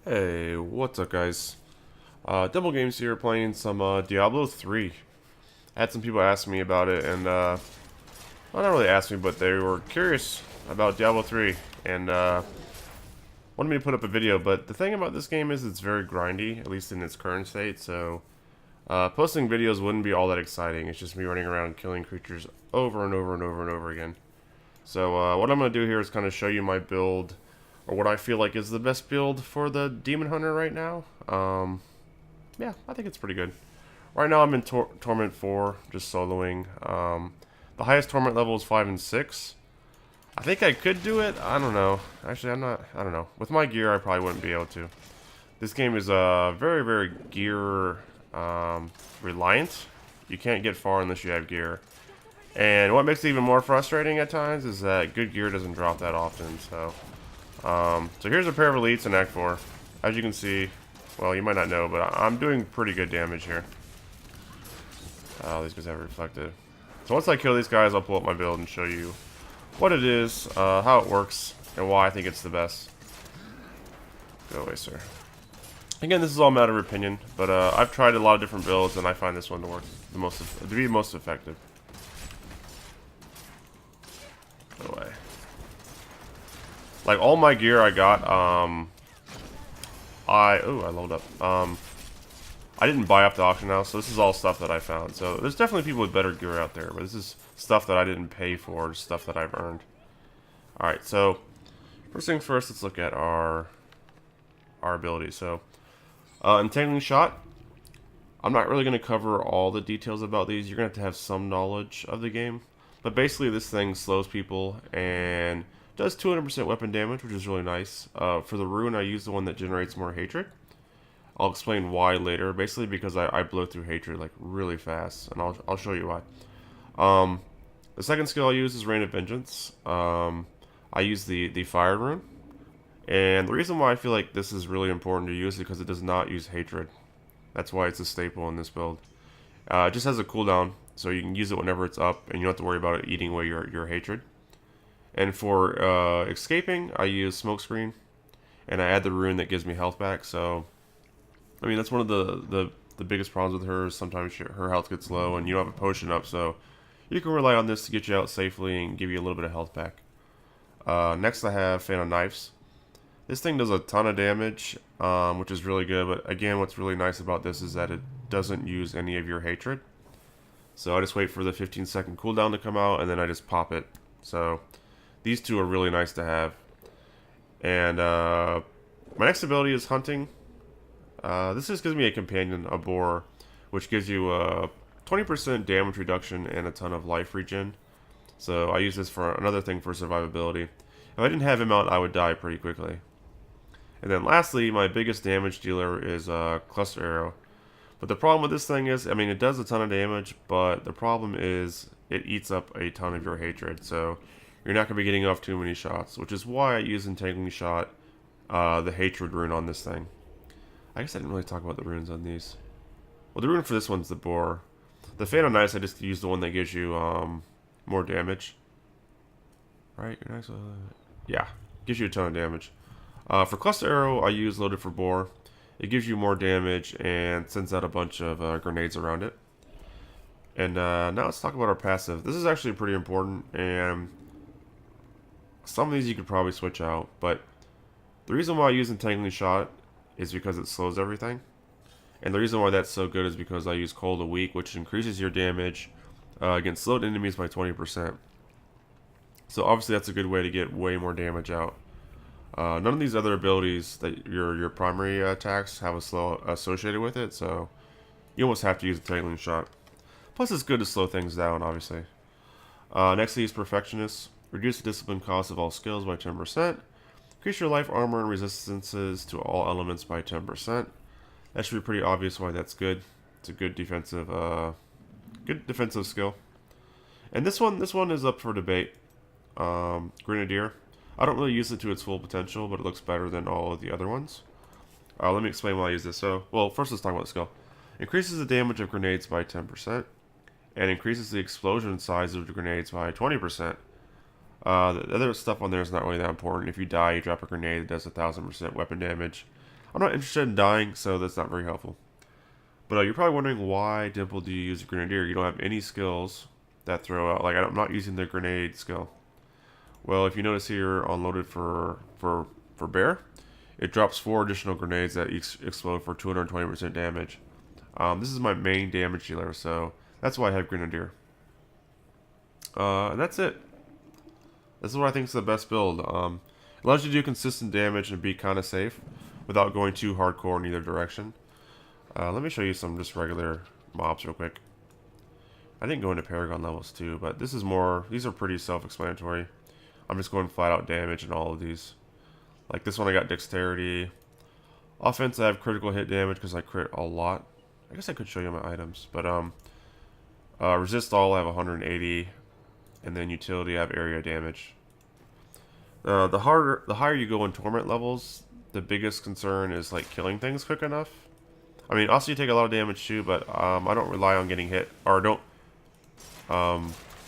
Hey, what's up guys? Dimple Gamez here playing some Diablo 3. I had some people ask me about it and, well, not really ask me, but they were curious about Diablo 3 and wanted me to put up a video. But the thing about this game is it's very grindy, at least in its current state, so posting videos wouldn't be all that exciting. It's just me running around killing creatures over and over and over and over again. So what I'm going to do here is kind of show you my build, or what I feel like is the best build for the Demon Hunter right now. Yeah, I think it's pretty good. Right now I'm in Torment 4, just soloing. The highest Torment level is 5 and 6. I think I could do it. I don't know. Actually, I don't know. With my gear, I probably wouldn't be able to. This game is very, very gear reliant. You can't get far unless you have gear. And what makes it even more frustrating at times is that good gear doesn't drop that often. So here's a pair of elites in Act 4. As you can see, well, you might not know, but I'm doing pretty good damage here. Oh, these guys have reflected. So once I kill these guys, I'll pull up my build and show you what it is, how it works, and why I think it's the best. Go away, sir. Again, this is all a matter of opinion, but I've tried a lot of different builds, and I find this one to work to be most effective. Go away. Like all my gear I got, I leveled up. I didn't buy off the auction house, so this is all stuff that I found. So there's definitely people with better gear out there, but this is stuff that I didn't pay for, stuff that I've earned. All right, so first thing first, let's look at our abilities. So Entangling Shot. I'm not really going to cover all the details about these. You're going to have some knowledge of the game, but basically this thing slows people and does 200% weapon damage, which is really nice. For the rune, I use the one that generates more hatred. I'll explain why later. Basically, because I blow through hatred like really fast, and I'll show you why. The second skill I use is Rain of Vengeance. I use the fire rune, and the reason why I feel like this is really important to use is because it does not use hatred. That's why it's a staple in this build. It just has a cooldown, so you can use it whenever it's up, and you don't have to worry about it eating away your hatred. And for escaping, I use Smokescreen, and I add the rune that gives me health back. So, I mean, that's one of the biggest problems with her is sometimes her health gets low, and you don't have a potion up, so you can rely on this to get you out safely and give you a little bit of health back. Next, I have Fan of Knives. This thing does a ton of damage, which is really good, but again, what's really nice about this is that it doesn't use any of your hatred. So I just wait for the 15-second cooldown to come out, and then I just pop it. So these two are really nice to have. And my next ability is Hunting. This just gives me a companion, a boar, which gives you a 20% damage reduction and a ton of life regen. So I use this for another thing for survivability. If I didn't have him out, I would die pretty quickly. And then lastly, my biggest damage dealer is Cluster Arrow. But the problem with this thing is, I mean, it does a ton of damage, but the problem is it eats up a ton of your hatred. So you're not going to be getting off too many shots, which is why I use Entangling Shot, the hatred rune on this thing. I guess I didn't really talk about the runes on these. Well, the rune for this one's the boar. The Fan of Knives, I just use the one that gives you more damage. Right? Nice. Yeah, gives you a ton of damage. For Cluster Arrow, I use Loaded for Boar. It gives you more damage and sends out a bunch of grenades around it. And now let's talk about our passive. This is actually pretty important, and some of these you could probably switch out, but the reason why I use Entangling Shot is because it slows everything. And the reason why that's so good is because I use Cold a Weak, which increases your damage against slowed enemies by 20%. So obviously that's a good way to get way more damage out. None of these other abilities that your primary attacks have a slow associated with it, so you almost have to use Entangling Shot. Plus it's good to slow things down, obviously. Next, I use Perfectionist. Reduce the discipline cost of all skills by 10%. Increase your life, armor, and resistances to all elements by 10%. That should be pretty obvious why that's good. It's a good defensive skill. And this one is up for debate. Grenadier. I don't really use it to its full potential, but it looks better than all of the other ones. Let me explain why I use this. So, well, first let's talk about the skill. Increases the damage of grenades by 10%, and increases the explosion size of the grenades by 20%. The other stuff on there is not really that important. If you die, you drop a grenade that does 1000% weapon damage. I'm not interested in dying, so that's not very helpful. But you're probably wondering, why, Dimple, do you use a grenadier? You don't have any skills that throw out. Like, I'm not using the grenade skill. Well, if you notice here on loaded for bear, it drops 4 additional grenades that explode for 220% damage. This is my main damage dealer, so that's why I have grenadier. And that's it. This is what I think is the best build. It allows you to do consistent damage and be kind of safe without going too hardcore in either direction. Let me show you some just regular mobs real quick. I didn't go into Paragon levels too, but this is more, these are pretty self-explanatory. I'm just going flat out damage in all of these. Like this one I got dexterity. Offense I have critical hit damage because I crit a lot. I guess I could show you my items, but resist all I have 180. And then utility, I have area damage. The higher you go in torment levels, the biggest concern is like killing things quick enough. I mean, also you take a lot of damage too, but I don't rely on getting hit, or don't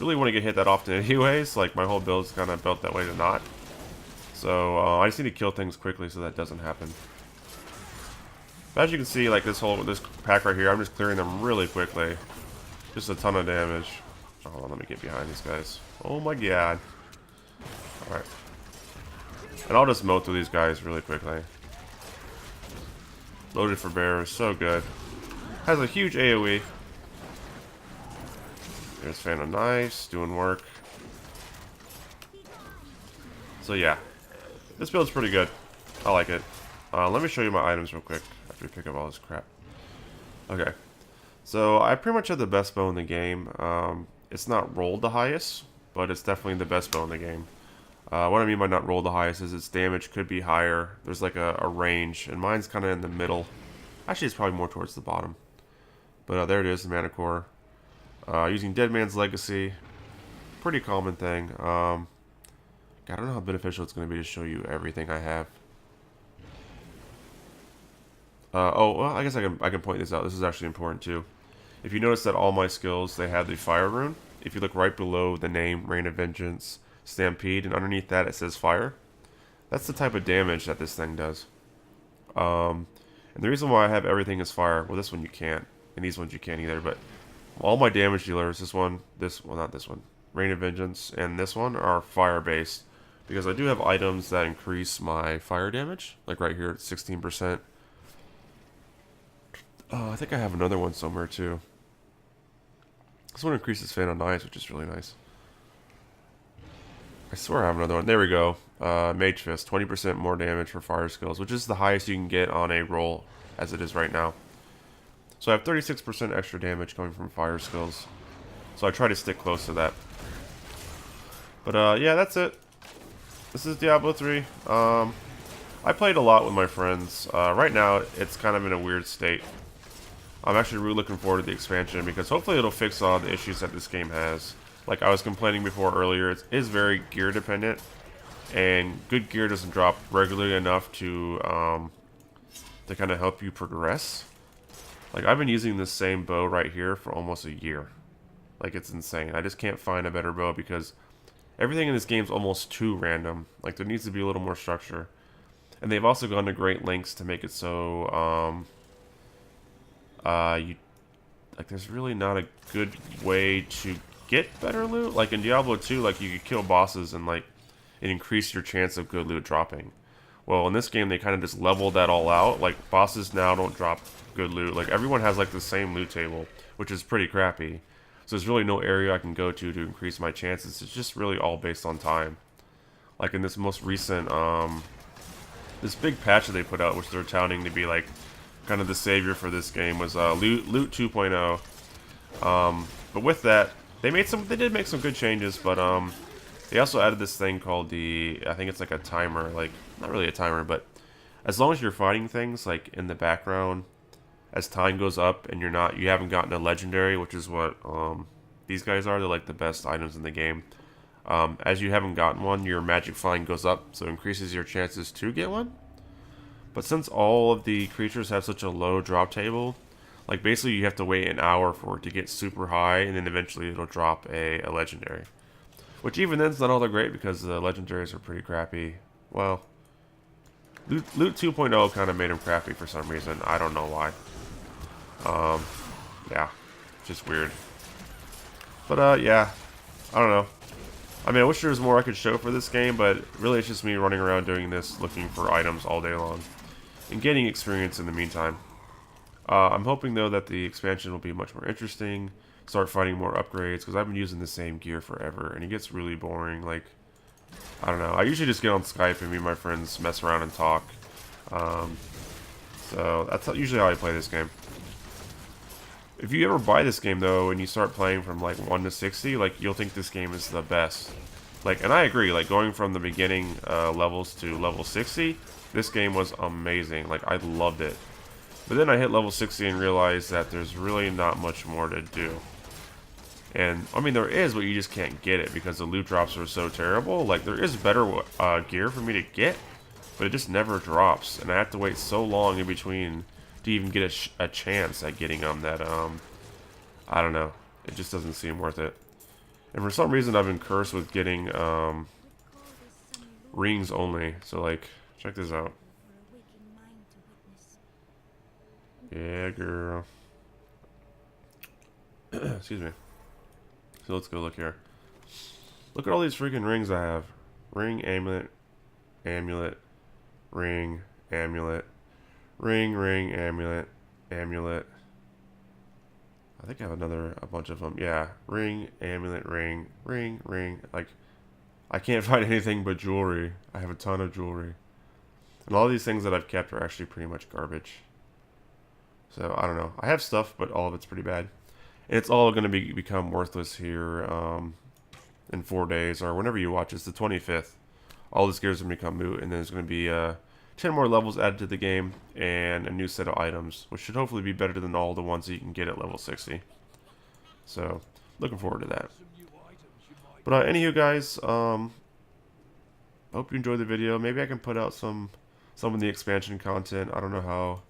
really want to get hit that often anyways. Like my whole build is kind of built that way to not. So I just need to kill things quickly so that doesn't happen. But as you can see, like this pack right here, I'm just clearing them really quickly. Just a ton of damage. Hold on, let me get behind these guys. Oh my god. Alright. And I'll just mow through these guys really quickly. Loaded for bear is so good. Has a huge AoE. There's fan of knives, doing work. So yeah. This build's pretty good. I like it. Let me show you my items real quick after we pick up all this crap. Okay. So I pretty much have the best bow in the game. It's not rolled the highest, but it's definitely the best bow in the game. What I mean by not rolled the highest is its damage could be higher. There's like a range, and mine's kind of in the middle. Actually, it's probably more towards the bottom. But there it is, the Mana Core. Using Dead Man's Legacy. Pretty common thing. God, I don't know how beneficial it's going to be to show you everything I have. Oh, well, I guess I can point this out. This is actually important too. If you notice that all my skills, they have the fire rune. If you look right below the name, Rain of Vengeance, Stampede, and underneath that it says fire. That's the type of damage that this thing does. And the reason why I have everything is fire, well this one you can't, and these ones you can't either, but all my damage dealers, well not this one, Rain of Vengeance, and this one are fire based. Because I do have items that increase my fire damage, like right here at 16%. I think I have another one somewhere too. This one increases fan of knives, which is really nice. I swear I have another one. There we go. Mage Fist, 20% more damage for fire skills, which is the highest you can get on a roll as it is right now. So I have 36% extra damage coming from fire skills. So I try to stick close to that. But yeah, that's it. This is Diablo 3. I played a lot with my friends. Right now, it's kind of in a weird state. I'm actually really looking forward to the expansion because hopefully it'll fix all the issues that this game has. Like I was complaining before earlier, it is very gear dependent, and good gear doesn't drop regularly enough to kind of help you progress. Like I've been using this same bow right here for almost a year. Like it's insane. I just can't find a better bow because everything in this game is almost too random. Like there needs to be a little more structure. And they've also gone to great lengths to make it so there's really not a good way to get better loot. Like in Diablo 2, like you could kill bosses and like it increased your chance of good loot dropping. Well, in this game they kind of just leveled that all out. Like bosses now don't drop good loot. Like everyone has like the same loot table, which is pretty crappy. So there's really no area I can go to increase my chances. It's just really all based on time. Like in this most recent this big patch that they put out, which they're touting to be like kind of the savior for this game, was loot 2.0. But with that, they did make some good changes, but they also added this thing called I think it's like a timer, like not really a timer, but as long as you're fighting things like in the background, as time goes up and you haven't gotten a legendary, which is what these guys are. They're like the best items in the game. As you haven't gotten one, your magic flying goes up, so it increases your chances to get one. But since all of the creatures have such a low drop table, like basically you have to wait an hour for it to get super high, and then eventually it'll drop a legendary. Which even then's not all that great because the legendaries are pretty crappy. Well, Loot 2.0 kind of made him crappy for some reason. I don't know why. Yeah, just weird. But yeah, I don't know. I mean, I wish there was more I could show for this game, but really it's just me running around doing this, looking for items all day long, and getting experience in the meantime. I'm hoping, though, that the expansion will be much more interesting, start finding more upgrades, because I've been using the same gear forever, and it gets really boring. Like, I don't know. I usually just get on Skype and me and my friends mess around and talk. So that's usually how I play this game. If you ever buy this game, though, and you start playing from, like, 1 to 60, like, you'll think this game is the best. Like, and I agree, like, going from the beginning levels to level 60, this game was amazing. Like, I loved it. But then I hit level 60 and realized that there's really not much more to do. And, I mean, there is, but you just can't get it because the loot drops are so terrible. Like, there is better gear for me to get, but it just never drops. And I have to wait so long in between to even get a chance at getting them that, I don't know. It just doesn't seem worth it. And for some reason, I've been cursed with getting rings only. So, like, check this out. Yeah, girl. Excuse me. So let's go look here. Look at all these freaking rings I have. Ring, amulet, amulet, ring, amulet, ring, amulet, amulet. I think I have a bunch of them. Yeah, ring, amulet, ring, ring. Like, I can't find anything but jewelry. I have a ton of jewelry. And all these things that I've kept are actually pretty much garbage. So, I don't know. I have stuff, but all of it's pretty bad. And it's all going to become worthless here in 4 days, or whenever you watch. It's the 25th. All this gear is going to become moot, and then there's going to be 10 more levels added to the game, and a new set of items, which should hopefully be better than all the ones that you can get at level 60. So, looking forward to that. But anywho, guys, hope you enjoyed the video. Maybe I can put out some of the expansion content. I don't know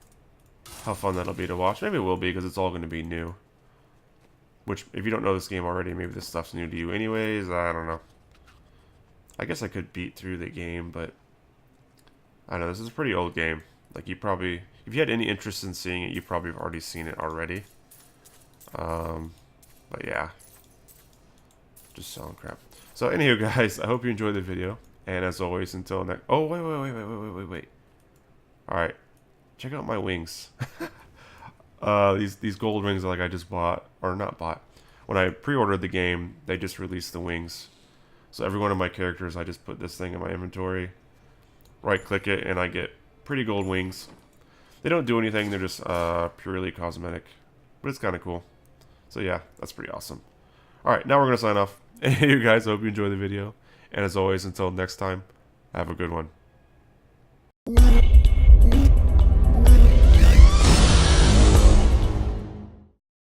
how fun that'll be to watch. Maybe it will be, because it's all going to be new. Which, if you don't know this game already, maybe this stuff's new to you anyways. I don't know. I guess I could beat through the game, but I don't know. This is a pretty old game. Like, you probably, if you had any interest in seeing it, you probably have already seen it already. But yeah. Just selling crap. So, anywho, guys, I hope you enjoyed the video. And as always, until next... Oh, wait. Alright. Check out my wings. These gold rings, like I just bought, or not bought. When I pre-ordered the game, they just released the wings. So every one of my characters, I just put this thing in my inventory, right-click it, and I get pretty gold wings. They don't do anything; they're just purely cosmetic, but it's kind of cool. So yeah, that's pretty awesome. All right, now we're gonna sign off. Hey, you guys, hope you enjoyed the video, and as always, until next time, have a good one.